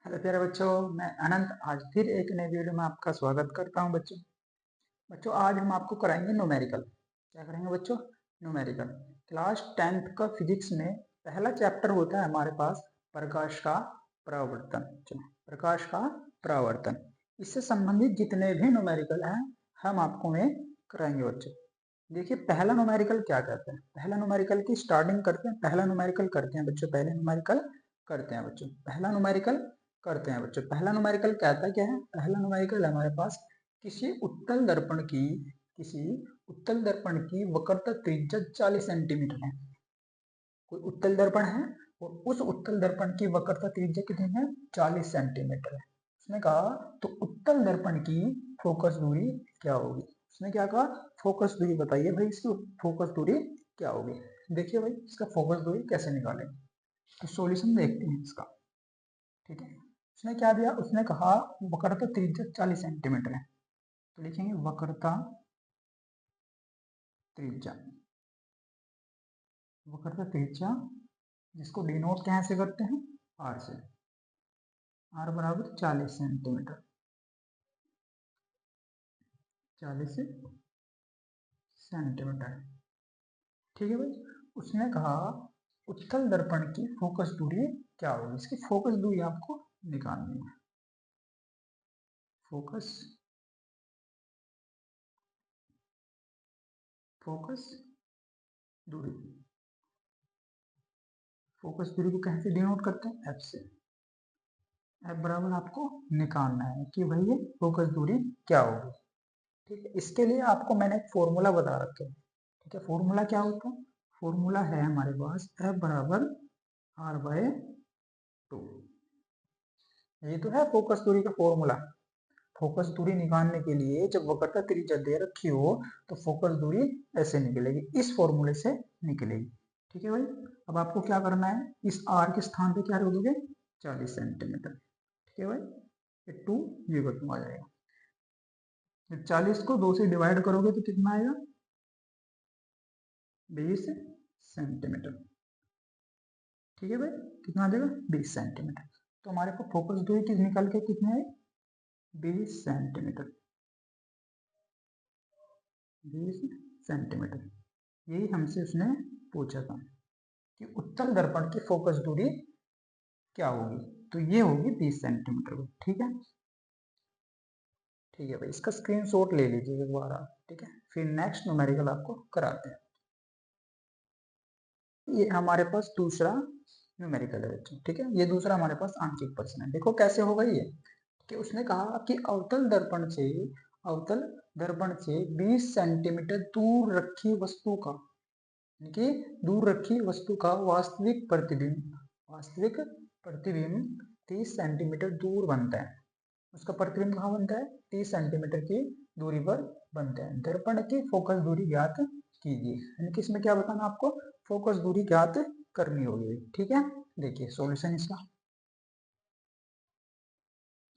Hello प्यारे बच्चों, मैं अनंत आज फिर एक नई वीडियो में आपका स्वागत करता हूं। बच्चों आज हम आपको कराएंगे न्यूमेरिकल। क्या करेंगे बच्चों? न्यूमेरिकल। क्लास 10th का फिजिक्स में पहला चैप्टर होता है हमारे पास प्रकाश का परावर्तन। प्रकाश का परावर्तन, इससे संबंधित जितने भी न्यूमेरिकल हैं हम आपको में कराएंगे बच्चों। देखिए पहला न्यूमेरिकल क्या कहते हैं, पहला न्यूमेरिकल की स्टार्टिंग करते हैं। पहला न्यूमेरिकल करते हैं बच्चों, पहले न्यूमेरिकल करते हैं बच्चों, पहला न्यूमेरिकल करते हैं बच्चों। पहला न्यूमेरिकल कहता क्या है? पहला न्यूमेरिकल हमारे पास किसी उत्तल दर्पण की वक्रता त्रिज्या 40 सेंटीमीटर है। कोई उत्तल दर्पण है और उस उत्तल दर्पण की वक्रता त्रिज्या कितनी है? 40 सेंटीमीटर है। उसने कहा तो उत्तल दर्पण की फोकस दूरी क्या होगी? उसने क्या कहा? फोकस दूरी बताइए भाई, इसकी फोकस दूरी क्या होगी। देखिए भाई इसका फोकस दूरी कैसे निकालें, तो सॉल्यूशन देखते हैं इसका। ठीक है, उसने क्या दिया? उसने कहा वक्रता त्रिज्या 40 सेंटीमीटर है, तो लिखेंगे वक्रता त्रिज्या। वक्रता त्रिज्या जिसको डिनोट कहाँ से करते हैं? आर से। आर बराबर 40 सेंटीमीटर, 40 सेंटीमीटर। ठीक है भाई, उसने कहा उत्तल दर्पण की फोकस दूरी क्या होगी? इसकी फोकस दूरी आपको निकालनी है। फोकस फोकस दूरी, फोकस दूरी को कैसे डिनोट करते हैं? एफ से। एफ बराबर आपको निकालना है कि भाई ये फोकस दूरी क्या होगी। ठीक है, इसके लिए आपको मैंने एक फॉर्मूला बता रखे हैं। ठीक है, फॉर्मूला क्या होता है? फॉर्मूला है हमारे पास एफ बराबर आर बाय 2। ये तो है फोकस दूरी का फॉर्मूला। फोकस दूरी निकालने के लिए जब वक्रता त्रिज्या दे रखी हो तो फोकस दूरी ऐसे निकलेगी, इस फॉर्मूले से निकलेगी। ठीक है भाई, अब आपको क्या करना है? इस आर के स्थान पे क्या रख दोगे? 40 सेंटीमीटर। ठीक है भाई, ये 2 ये खत्म आ जाएगा। 40 को 2 से डिवाइड करोगे तो कितना आएगा? 20 सेंटीमीटर। ठीक है भाई, कितना आ जाएगा? 20 सेंटीमीटर। तो हमारे को फोकस दूरी किस निकल के कितने है? 20 सेंटीमीटर। 20 सेंटीमीटर, यही हमसे उसने पूछा था कि उत्तल दर्पण की फोकस दूरी क्या होगी, तो ये होगी 20 सेंटीमीटर। ठीक है, ठीक है भाई, इसका स्क्रीनशॉट ले लीजिए एक बार आप। ठीक है, फिर नेक्स्ट न्यूमेरिकल आपको कराते हैं। ये हमारे पास दूसरा न्यूमेरिकल है बच्चों। ठीक है, ये दूसरा हमारे पास आंशिक प्रश्न है। देखो कैसे होगा ये, कि उसने कहा कि अवतल दर्पण से 20 सेंटीमीटर दूर रखी वस्तु का, कि दूर रखी वस्तु का वास्तविक प्रतिबिंब 30 सेंटीमीटर दूर बनता है। उसका प्रतिबिंब कहाँ बनता है? 30 सेंटीमीटर की दूरी पर बनता है। दर्पण की फोकस दूरी ज्ञात कीजिए, यानी कि इसमें क्या बताना आपको? फोकस दूरी ज्ञात करनी होगी। ठीक है, देखिए सॉल्यूशन इसका।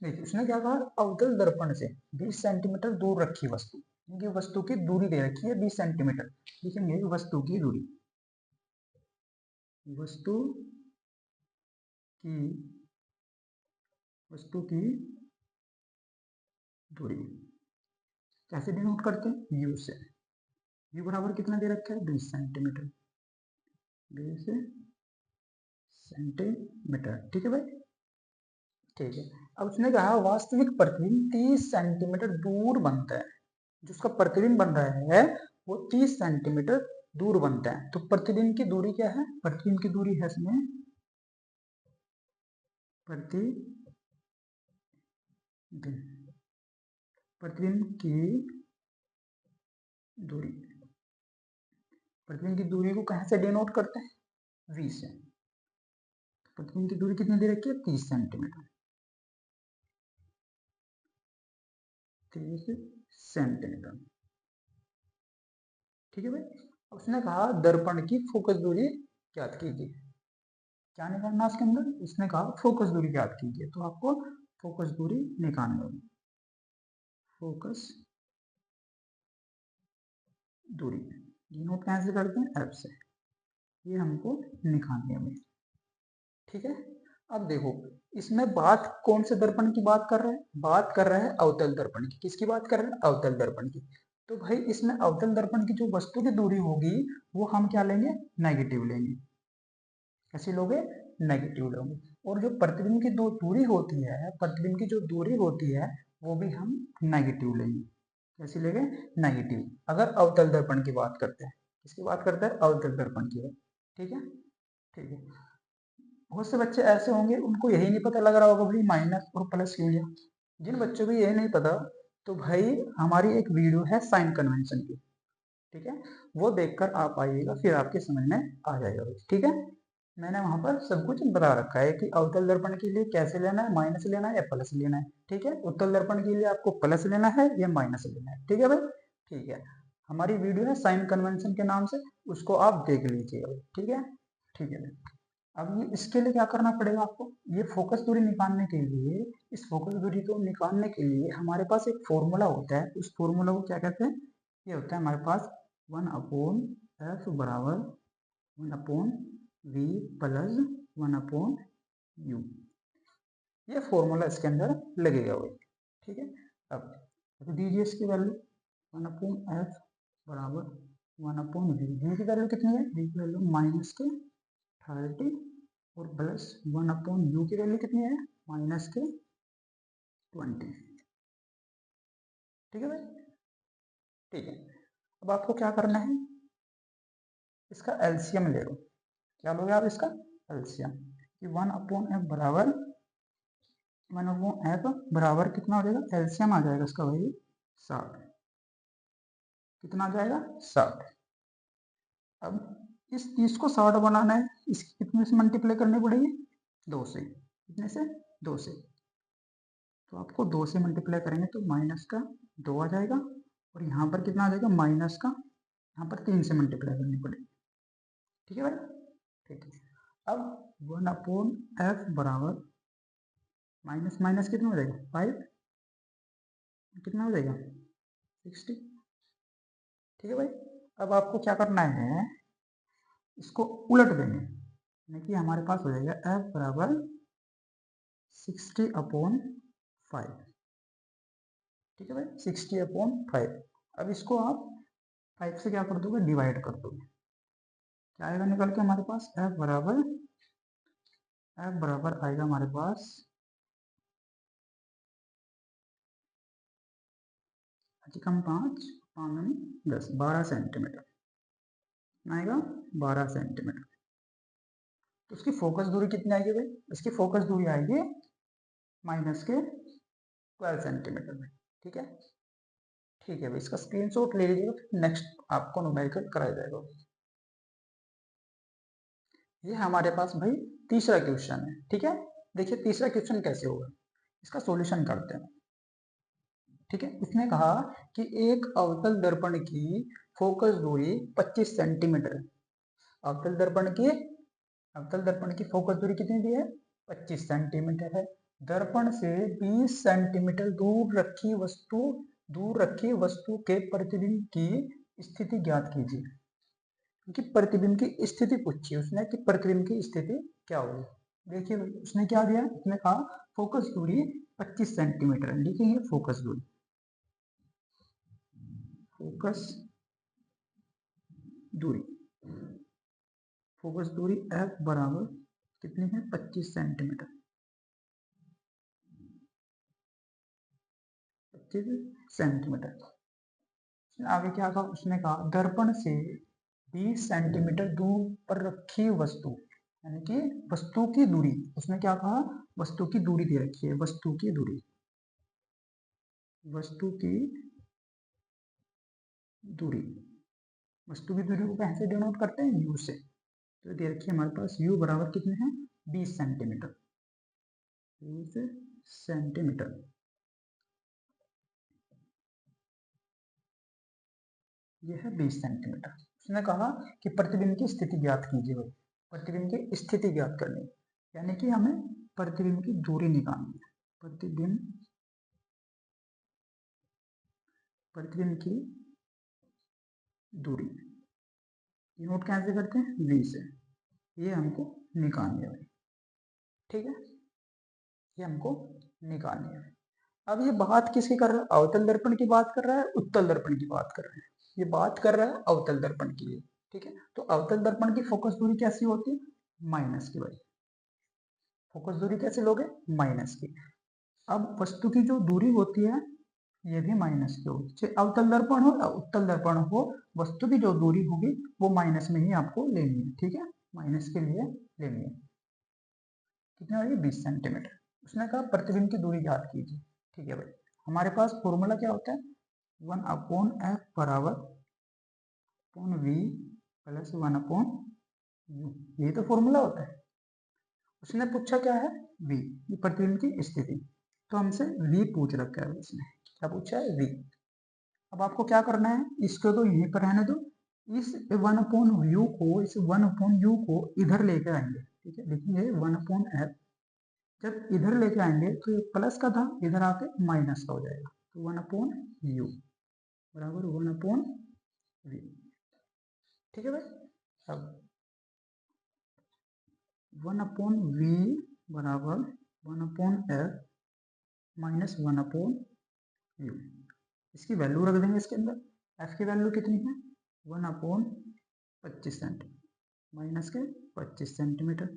देखिए उसने क्या कहा? अवतल दर्पण से 20 सेंटीमीटर दूर रखी वस्तु, क्योंकि वस्तु की दूरी दे रखी है 20 सेंटीमीटर। लिखेंगे वस्तु की दूरी, वस्तु की वस्तु की दूरी कैसे डिनोट करते हैं? यू से। यू बराबर कितना दे रखा है? 20 सेंटीमीटर। 20 सेंटीमीटर। ठीक है भाई, ठीक है। अब उसने कहा वास्तविक प्रतिबिंब 30 सेंटीमीटर दूर बनता है। जो उसका प्रतिबिंब बन रहा है वो 30 सेंटीमीटर दूर बनता है। तो प्रतिबिंब की दूरी क्या है? प्रतिबिंब की दूरी है इसमें प्रतिबिंब प्रतिबिंब की दूरी, प्रतिबिंब की दूरी को कहां से डिनोट करते हैं? वी से। प्रतिबिंब की दूरी कितनी दे रखी है? 30 सेंटीमीटर। 30 सेंटीमीटर। ठीक है भाई, उसने कहा दर्पण की फोकस दूरी ज्ञात कीजिए। क्या निकालना उसके अंदर? उसने कहा फोकस दूरी ज्ञात कीजिए, तो आपको फोकस दूरी निकालनी होगी। फोकस दूरी डिनोट कहां से करते हैं? एफ से। ये हमको निकालनी है। ठीक है, अब देखो इसमें बात कौन से दर्पण की बात कर रहे हैं? बात कर रहे हैं अवतल दर्पण की। किसकी बात कर रहे हैं? अवतल दर्पण की। तो भाई इसमें अवतल दर्पण की जो वस्तु की दूरी होगी वो हम क्या लेंगे? नेगेटिव लेंगे। कैसे लोगे? नेगेटिव लोगे। और जो प्रतिबिंब की दो दूरी होती है, प्रतिबिंब की जो दूरी होती है वो भी हम नेगेटिव लेंगे। कैसे लेंगे? नेगेटिव। अगर अवतल दर्पण की बात करते हैं। किसकी बात करते हैं? अवतल दर्पण की बात। ठीक है, ठीक है। बहुत से बच्चे ऐसे होंगे उनको यही नहीं पता लग रहा होगा भाई माइनस और प्लस क्यों लिया। जिन बच्चों को यही नहीं पता तो भाई हमारी एक वीडियो है साइन कन्वेंशन की, ठीक है, वो देखकर आप आइएगा, फिर आपके समझ में आ जाएगा भाई। ठीक है, मैंने वहां पर सब कुछ बता रखा है कि अवतल दर्पण के लिए कैसे लेना है, माइनस लेना है या प्लस लेना है। ठीक है, उत्तल दर्पण के लिए आपको प्लस लेना है या माइनस लेना है। ठीक है भाई, ठीक है। हमारी वीडियो है साइन कन्वेंशन के नाम से, उसको आप देख लीजिएगा। ठीक है, ठीक है। अब ये इसके लिए क्या करना पड़ेगा आपको? ये फोकस दूरी निकालने के लिए, इस फोकस दूरी को निकालने के लिए हमारे पास एक फॉर्मूला होता है। उस फॉर्मूला को क्या कहते हैं? ये होता है हमारे पास 1/f बराबर 1/v प्लस 1/u। ये फॉर्मूला इसके अंदर लगेगा भाई। ठीक है, अब दीजिए इसकी वैल्यू 1/f बराबर 1/v। v की वैल्यू कितनी है? v की वैल्यू माइनस के 30 और प्लस 1/u की वैल्यू कितनी है? माइनस के 20। ठीक है भाई, ठीक है। अब आपको क्या करना है? इसका एलसीएम ले लो। क्या लोगे आप इसका? एलसीएम। कि 1/f बराबर 1/f बराबर कितना हो जाएगा? एलसीएम आ जाएगा इसका भाई 60। कितना आ जाएगा? 60। अब इस 30 को 60 बनाना है, इस कितने से मल्टीप्लाई करनी पड़ेगी? 2 से। कितने से? 2 से। तो आपको 2 से मल्टीप्लाई करेंगे तो माइनस का 2 आ जाएगा, और यहाँ पर कितना आ जाएगा? माइनस का, यहाँ पर 3 से मल्टीप्लाई करनी पड़ेगी। ठीक है भाई, ठीक है। अब 1/f बराबर माइनस माइनस कितना हो जाएगा? 5। कितना हो जाएगा? 60। ठीक है भाई, अब आपको क्या करना है? इसको उलट देंगे, यानी कि हमारे पास हो जाएगा f बराबर 60/5। ठीक है भाई, 60/5। अब इसको आप 5 से क्या कर दोगे? डिवाइड कर दोगे। क्या आएगा निकल के हमारे पास? f बराबर आएगा हमारे पास 5 5 12 सेंटीमीटर आएगा। 12 सेंटीमीटर। तो उसकी फोकस दूरी कितनी आएगी भाई? इसकी फोकस दूरी आएगी माइनस के 12 सेंटीमीटर में। ठीक है, ठीक है भाई, इसका स्क्रीनशॉट ले लीजिएगा, नेक्स्ट आपको न्यूमेरिकल कराया जाएगा। ये हमारे पास भाई तीसरा क्वेश्चन है। ठीक है, देखिए तीसरा क्वेश्चन कैसे होगा, इसका सॉल्यूशन करते हैं। ठीक है, उसने कहा कि एक अवतल दर्पण की फोकस दूरी 25 सेंटीमीटर है। अवतल दर्पण की, अवतल दर्पण की फोकस दूरी कितनी दी है? 25 सेंटीमीटर है। दर्पण से 20 सेंटीमीटर दूर रखी वस्तु के प्रतिबिंब की स्थिति ज्ञात कीजिए। क्योंकि प्रतिबिंब की स्थिति पूछी उसने कि प्रतिबिंब की स्थिति क्या होगी। देखिए उसने क्या दिया? उसने कहा फोकस दूरी 25 सेंटीमीटर है। लिखिए फोकस दूरी, फोकस दूरी, फोकस दूरी f बराबर कितनी है? 25 सेंटीमीटर। 25 सेंटीमीटर। आगे क्या कहा? उसने कहा दर्पण से 20 सेंटीमीटर दूर पर रखी वस्तु, यानी कि वस्तु की दूरी। उसने क्या कहा? वस्तु की दूरी दे रखी है, वस्तु की दूरी, वस्तु की दूरी। वस्तु की दूरी को कैसे डिनोट करते हैं? यू से। तो दे रखी है हमारे पास u बराबर कितने हैं? 20 सेंटीमीटर। 20 सेंटीमीटर। ये है 20 सेंटीमीटर। उसने कहा कि प्रतिबिंब की स्थिति ज्ञात कीजिए भाई। प्रतिबिंब की स्थिति ज्ञात करनी, यानी कि हमें प्रतिबिंब की दूरी निकालनी है। प्रतिबिंब की दूरी नोट कैसे करते हैं? v से। ये हमको निकालनी है भाई। ठीक है, ये हमको निकालनी है। अब ये बात किसकी कर रहा है? अवतल दर्पण की बात कर रहा है, उत्तल दर्पण की बात कर रहा है? ये बात कर रहा है अवतल दर्पण की। ठीक है, तो अवतल दर्पण की फोकस दूरी कैसी होती है? माइनस की। भाई फोकस दूरी कैसे लोगे? माइनस की। अब वस्तु की जो दूरी होती है ये भी माइनस की होगी, चाहे अवतल दर्पण हो या उत्तल दर्पण हो, वस्तु की जो दूरी होगी वो माइनस में ही आपको लेनी है। ठीक है, माइनस के लिए लेनी है। कितनी होगी? 20 सेंटीमीटर। उसने कहा प्रतिबिंब की दूरी ज्ञात कीजिए। ठीक है भाई, हमारे पास फॉर्मूला क्या होता है? 1/f बराबर वी प्लस 1/u, यही तो फॉर्मूला होता है। उसने पूछा क्या है? v, ये प्रतिबिंब की स्थिति, तो हमसे v पूछ रखा है उसने। क्या पूछा है? v। अब आपको क्या करना है? इसको तो यहीं पर रहने दो, इस 1/u को, इस 1/u को इधर लेके आएंगे। ठीक है, लिखेंगे 1/f। जब इधर लेके आएंगे तो ये प्लस का था, इधर आके माइनस का हो जाएगा, तो 1/u बराबर 1/v। ठीक है भाई, अब 1/v बराबर 1/f माइनस 1/u। इसकी वैल्यू रख देंगे इसके अंदर। f की वैल्यू कितनी है? 1/25 सेंटीमीटर, माइनस के 25 सेंटीमीटर।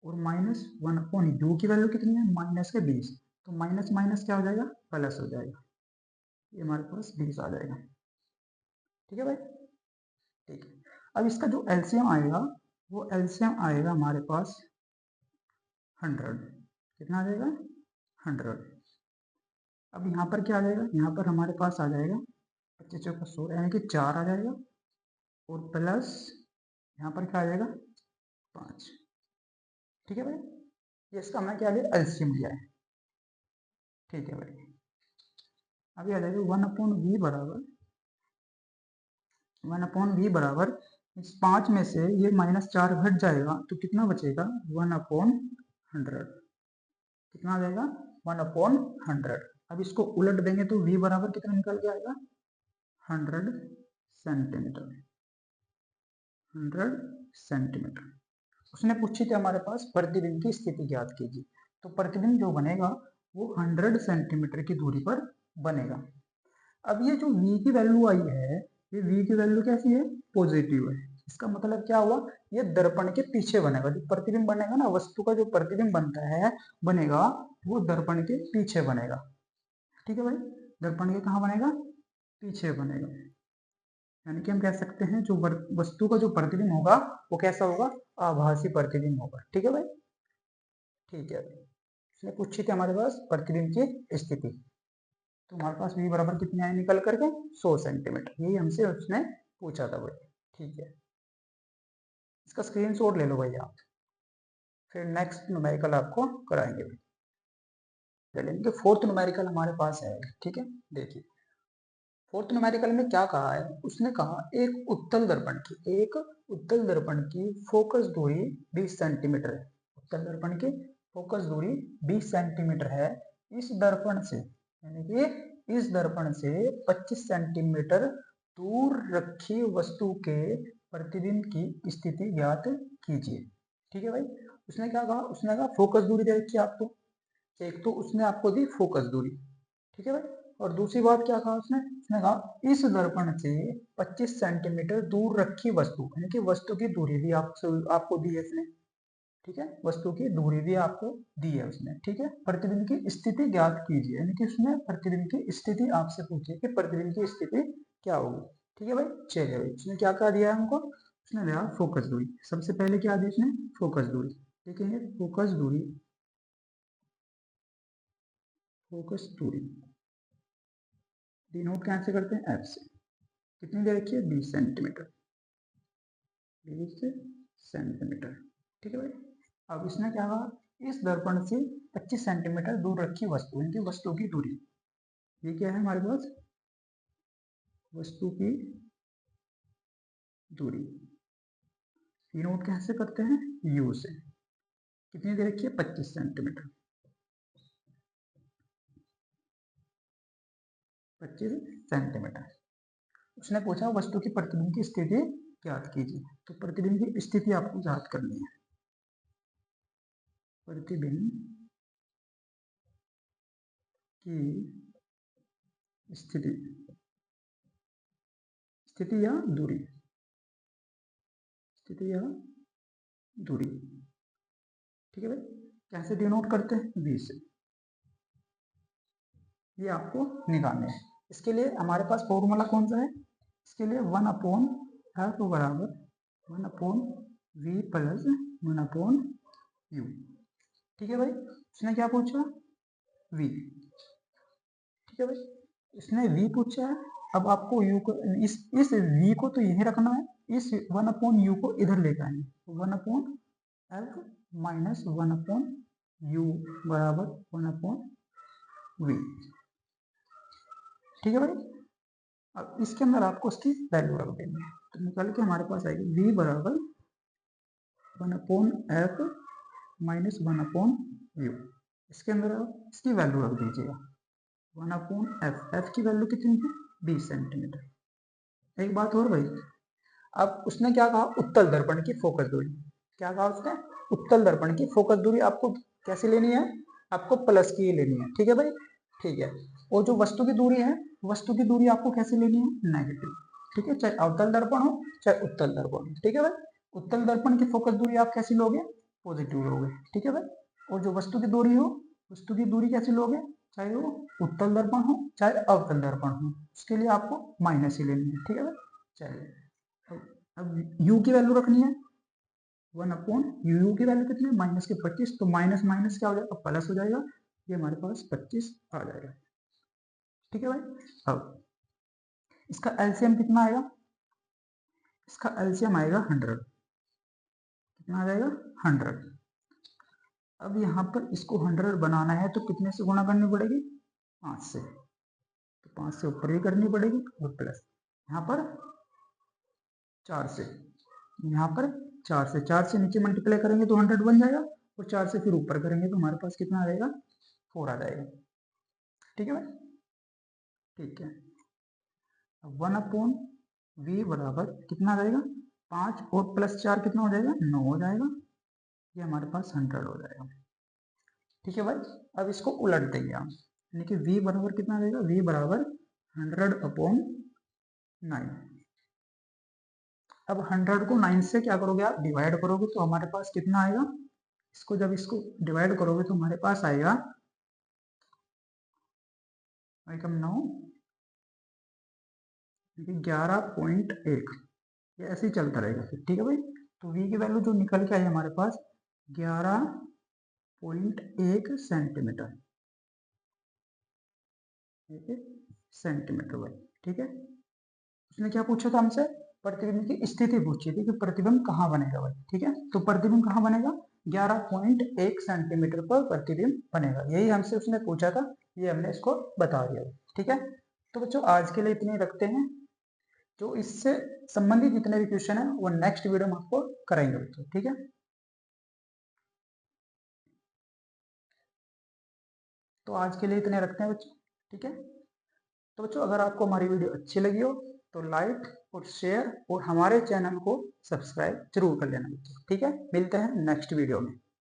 और माइनस 1/u की वैल्यू कितनी है? माइनस के 20, तो माइनस माइनस क्या हो जाएगा? प्लस हो जाएगा, ये हमारे पास 20 आ जाएगा। ठीक है भाई, ठीक है। अब इसका जो एलसीएम आएगा, वो एलसीएम आएगा हमारे पास 100। कितना आ जाएगा? 100। अब यहाँ पर क्या आ जाएगा? यहाँ पर हमारे पास आ जाएगा 25 चौका 100, यानी कि 4 आ जाएगा, और प्लस यहाँ पर क्या आ जाएगा? 5। ठीक है भाई, ये इसका हमने क्या लिया? एलसीएम लिया है। ठीक है भाई, अभी आ जाएगा 1/v बराबर 1/v बराबर, इस 5 में से ये -4 घट जाएगा तो कितना बचेगा? 1/100। कितना आ जाएगा? 1/100। अब इसको उलट देंगे तो v बराबर कितना निकल के आएगा? 100 सेंटीमीटर। 100 सेंटीमीटर। उसने पूछी थी हमारे पास प्रतिबिंब की स्थिति ज्ञात कीजिए, तो प्रतिबिंब जो बनेगा वो 100 सेंटीमीटर की दूरी पर बनेगा। अब ये जो v की वैल्यू आई है, ये v की वैल्यू कैसी है? पॉजिटिव है। इसका मतलब क्या हुआ? ये दर्पण के पीछे बनेगा। जो प्रतिबिंब बनेगा ना, वस्तु का जो प्रतिबिंब बनता है बनेगा, वो दर्पण के पीछे बनेगा। ठीक है भाई, दर्पण के कहाँ बनेगा? पीछे बनेगा। यानी कि हम कह सकते हैं जो वस्तु का जो प्रतिबिंब होगा वो कैसा होगा? आभासी प्रतिबिंब होगा। ठीक है भाई, ठीक है। इसने पूछी थी हमारे पास प्रतिबिंब की स्थिति, तो हमारे पास v बराबर कितने आए निकल करके? 100 सेंटीमीटर। यही हमसे उसने पूछा था भाई। ठीक है, इसका स्क्रीनशॉट ले लो भाई आप, फिर नेक्स्ट न्यूमेरिकल आपको कराएंगे भाई। चलेंगे, फोर्थ न्यूमेरिकल हमारे पास है। ठीक है, देखिए फोर्थ न्यूमेरिकल में क्या कहा है? उसने कहा एक उत्तल दर्पण की फोकस दूरी 20 सेंटीमीटर है। उत्तल दर्पण की फोकस दूरी 20 सेंटीमीटर है। इस दर्पण से, यानी कि इस दर्पण से 25 सेंटीमीटर दूर रखी वस्तु के प्रतिबिंब की स्थिति ज्ञात कीजिए। ठीक है भाई, उसने क्या कहा? उसने कहा फोकस दूरी दे रखी है आपको। एक तो उसने आपको दी फोकस दूरी, ठीक है भाई, और दूसरी बात क्या कहा उसने? उसने कहा इस दर्पण से 25 सेंटीमीटर दूर रखी वस्तु, यानी कि वस्तु की दूरी भी आपको दी है उसने। ठीक है, वस्तु की दूरी भी आपको दी है उसने। ठीक है, प्रतिबिंब की स्थिति ज्ञात कीजिए, यानी कि उसने प्रतिबिंब की स्थिति आपसे पूछी कि प्रतिबिंब की स्थिति क्या होगी। ठीक है भाई, चलिए भाई, उसने क्या कहा दिया है हमको? उसने दिया फोकस दूरी। सबसे पहले क्या दी उसने? फोकस दूरी। देखेंगे फोकस दूरी, फोकस दूरी डिनोट कैसे करते हैं? एफ से। कितनी दे रखी है? 20 सेंटीमीटर। 20 सेंटीमीटर। ठीक है भाई, अब इसने क्या कहा? इस दर्पण से 25 सेंटीमीटर दूर रखी वस्तु, इनकी वस्तु की दूरी। ये क्या है हमारे पास? वस्तु की दूरी। डिनोट कैसे करते हैं? यू से। कितनी दे रखी है? 25 सेंटीमीटर। 25 सेंटीमीटर। उसने पूछा वस्तु की प्रतिबिंब की स्थिति ज्ञात कीजिए, तो प्रतिबिंब की स्थिति आपको ज्ञात करनी है। प्रतिबिंब की स्थिति स्थिति या दूरी, स्थिति या दूरी। ठीक है भाई, कैसे डिनोट करते हैं? v से। ये आपको निकालने हैं। इसके लिए हमारे पास फॉर्मूला कौन सा है? इसके लिए 1/f बराबर 1/v प्लस 1/u। ठीक है भाई, इसने क्या पूछा? v। ठीक है भाई, इसने v पूछा है। अब आपको u को इस v को तो यही रखना है, इस 1/u को इधर लेकर आएंगे। 1/f माइनस 1/u बराबर 1/v। ठीक है भाई, अब इसके अंदर आपको इसकी वैल्यू रख देंगे, तो निकल के हमारे पास आएगी v बराबर 1/f माइनस 1/u। इसके अंदर इसकी वैल्यू रख दीजिएगा 1/f। f की वैल्यू कितनी है? 20 सेंटीमीटर। एक बात और भाई, अब उसने क्या कहा? उत्तल दर्पण की फोकस दूरी। क्या कहा उसने? उत्तल दर्पण की फोकस दूरी आपको कैसे लेनी है? आपको प्लस की लेनी है। ठीक है भाई, ठीक है। और जो वस्तु की दूरी है, वस्तु की दूरी आपको कैसे लेनी है? नेगेटिव। ठीक है, चाहे अवतल दर्पण हो चाहे उत्तल दर्पण हो। ठीक है भाई, उत्तल दर्पण की फोकस दूरी आप कैसी लोगे? पॉजिटिव लोगे। ठीक है भाई, और जो वस्तु की दूरी हो, वस्तु की दूरी कैसे लोगे? चाहे वो उत्तल दर्पण हो चाहे अवतल दर्पण हो, उसके लिए आपको माइनस ही लेनी है। ठीक है भाई, चलिए अब u की वैल्यू रखनी है 1/u। u की वैल्यू कितनी है? माइनस के 25, तो माइनस माइनस क्या हो जाएगा? प्लस हो जाएगा। ये हमारे पास 25 आ जाएगा। ठीक है भाई, अब इसका एलसीएम कितना आएगा? इसका एलसीएम आएगा 100। कितना आ जाएगा? 100। अब यहाँ पर इसको 100 बनाना है तो कितने से गुणा करनी पड़ेगी? 5 से। तो 5 से ऊपर भी करनी पड़ेगी और प्लस यहाँ पर 4 से, यहाँ पर 4 से नीचे मल्टीप्लाई करेंगे तो 100 बन जाएगा, और 4 से फिर ऊपर करेंगे तो हमारे पास कितना आ जाएगा? 4 आ जाएगा। ठीक है भाई, ठीक है। 1/v बराबर कितना आ जाएगा? 5 और प्लस 4 कितना हो जाएगा? 9 हो जाएगा। ये हमारे पास 100 हो जाएगा। ठीक है भाई, अब इसको उलट देंगे हम, यानी कि v बराबर कितना आ जाएगा? v बराबर 100/9। अब 100 को 9 से क्या करोगे आप? डिवाइड करोगे तो हमारे पास कितना आएगा? इसको जब इसको डिवाइड करोगे तो हमारे पास आएगा 9 11.1। ये ऐसे ही चलता रहेगा फिर। ठीक है भाई, तो v की वैल्यू जो निकल के आई हमारे पास 11.1 सेंटीमीटर। सेंटीमीटर भाई। ठीक है, उसने क्या पूछा था हमसे? प्रतिबिंब की स्थिति पूछी थी कि प्रतिबिंब कहाँ बनेगा भाई। ठीक है, तो प्रतिबिंब कहाँ बनेगा? 11.1 सेंटीमीटर पर प्रतिबिंब बनेगा। यही हमसे उसने पूछा था, ये हमने इसको बता दिया। ठीक है, तो बच्चों आज के लिए इतने रखते हैं। जो इससे संबंधित जितने भी क्वेश्चन है वो नेक्स्ट वीडियो में आपको कराएंगे बच्चों। ठीक है, तो आज के लिए इतने रखते हैं बच्चों। ठीक है, तो बच्चों अगर आपको हमारी वीडियो अच्छी लगी हो तो लाइक और शेयर और हमारे चैनल को सब्सक्राइब जरूर कर लेना बच्चों। ठीक है, मिलते हैं नेक्स्ट वीडियो में।